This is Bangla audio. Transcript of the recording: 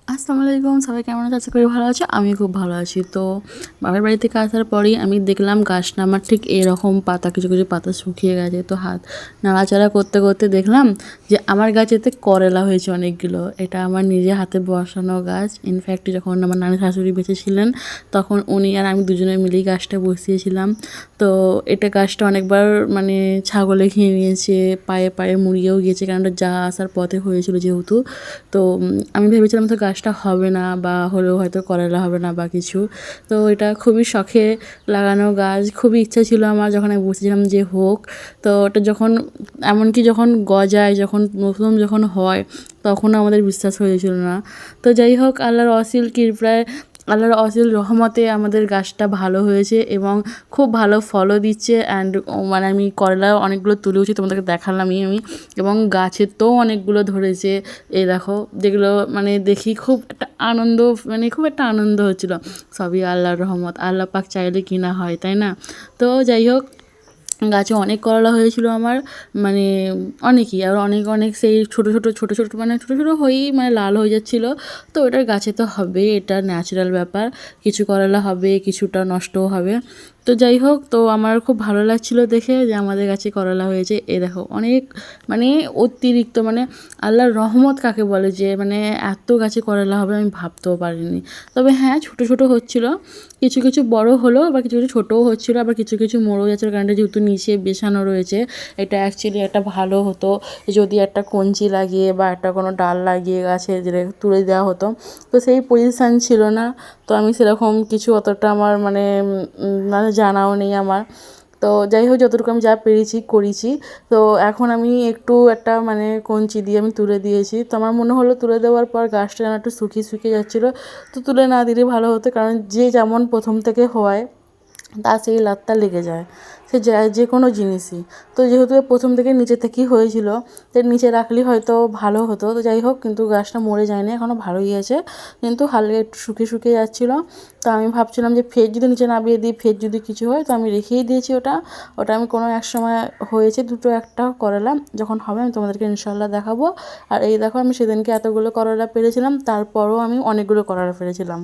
আসসালামু আলাইকুম, সবাই কেমন আছে? আশা করি ভালো আছো। আমি খুব ভালো আছি। তো বাবার বাড়ি থেকে আসার পরেই আমি দেখলাম গাছটা আমার ঠিক এরকম পাতা, কিছু কিছু পাতা শুকিয়ে গেছে। তো হাত নাড়াচাড়া করতে করতে দেখলাম যে আমার গাছেতে করলা হয়েছে অনেকগুলো। এটা আমার নিজে হাতে বসানো গাছ। ইনফ্যাক্ট যখন আমার নানি শাশুড়ি বেঁচে ছিলেন তখন উনি আর আমি দুজনে মিলেই গাছটা বসিয়েছিলাম। তো এটা গাছটা অনেকবার মানে ছাগলে খেয়ে নিয়েছে, পায়ে পায়ে মুড়িয়েও গিয়েছে, কারণ ওটা যা আসার পথে হয়েছিল যেহেতু। তো আমি ভেবেছিলাম তো গাছটা হবে না, বা হলেও হয়তো করলা হবে না বা কিছু। তো এটা খুবই শখে লাগানো গাছ, খুবই ইচ্ছা ছিল আমার যখন আমি বসেছিলাম যে হোক। তো ওটা যখন এমনকি যখন গজায়, যখন নতুন যখন হয়, তখনও আমাদের বিশ্বাস হয়েছিল না। তো যাই হোক, আল্লাহর অসীম কৃপায়, আল্লাহর অসীম রহমতে আমাদের গাছটা ভালো হয়েছে এবং খুব ভালো ফলও দিচ্ছে। অ্যান্ড মানে আমি করলা অনেকগুলো তুলেওছি, তোমাদেরকে দেখালামই আমি। এবং গাছেতেও অনেকগুলো ধরেছে, এই দেখো, যেগুলো মানে দেখি খুব একটা আনন্দ, মানে খুব একটা আনন্দ হচ্ছিলো। সবই আল্লাহর রহমত, আল্লাহ পাক চাইলে কি না হয়, তাই না? তো যাই হোক, গাছে অনেক করলা হয়েছিল আমার, মানে অনেকই, আর অনেক অনেক সেই ছোটো ছোটো ছোটো ছোটো মানে ছোটো ছোটো হয়েই মানে লাল হয়ে যাচ্ছিলো। তো ওটার গাছে তো হবে, এটা ন্যাচারাল ব্যাপার, কিছু করলা হবে, কিছুটা নষ্টও হবে। তো যাই হোক, তো আমার খুব ভালো লাগছিলো দেখে যে আমাদের গাছে করলা হয়েছে। এই দেখো অনেক, মানে অতিরিক্ত, মানে আল্লাহর রহমত কাকে বলে, যে মানে এত গাছে করলা হবে আমি ভাবতেও পারিনি। তবে হ্যাঁ, ছোটো ছোটো হচ্ছিলো, কিছু কিছু বড় হলো, আবার কিছু কিছু ছোটোও হচ্ছিলো, আবার কিছু কিছু মরেও যাচ্ছিলো, কারণ এটা যেহেতু নিচে বেছানো রয়েছে। এটা অ্যাকচুয়ালি একটা ভালো হতো যদি একটা কঞ্চি লাগিয়ে বা একটা কোনো ডাল লাগিয়ে গাছে যেটা তুলে দেওয়া হতো। তো সেই পজিশান ছিল না, তো আমি সেরকম কিছু অতটা আমার মানে জানাও নেই আমার। তো যাই হোক, যতটুকু আমি যা পেরেছি করেছি। তো এখন আমি একটু একটা মানে কঞ্চি দিয়ে আমি তুলে দিয়েছি। তো আমার মনে হলো তুলে দেওয়ার পর গাছটা যেন একটু শুকিয়ে শুকিয়ে যাচ্ছিলো, তো তুলে না দিলে ভালো হতো, কারণ যে যেমন প্রথম থেকে হয় তার সেই লাতটা লেগে যায়, সে যে কোনো জিনিসই। তো যেহেতু প্রথম থেকে নিচে থেকেই হয়েছিল, তো নিচে রাখলে হয়তো ভালো হতো। তো যাই হোক, কিন্তু গাছটা মরে যায়নি, এখনও ভালোই আছে, কিন্তু হালকা একটু শুকিয়ে শুকিয়ে যাচ্ছিলো। তো আমি ভাবছিলাম যে ফের যদি নিচে নামিয়ে দিই, ফের যদি কিছু হয়, তো আমি রেখেই দিয়েছি ওটা। ওটা আমি কোনো এক সময় হয়েছে দুটো একটা করলা, যখন হবে আমি তোমাদেরকে ইনশাল্লাহ দেখাবো। আর এই দেখো, আমি সেদিনকে এতগুলো করলা পেরেছিলাম, তারপরও আমি অনেকগুলো করলা পেরেছিলাম।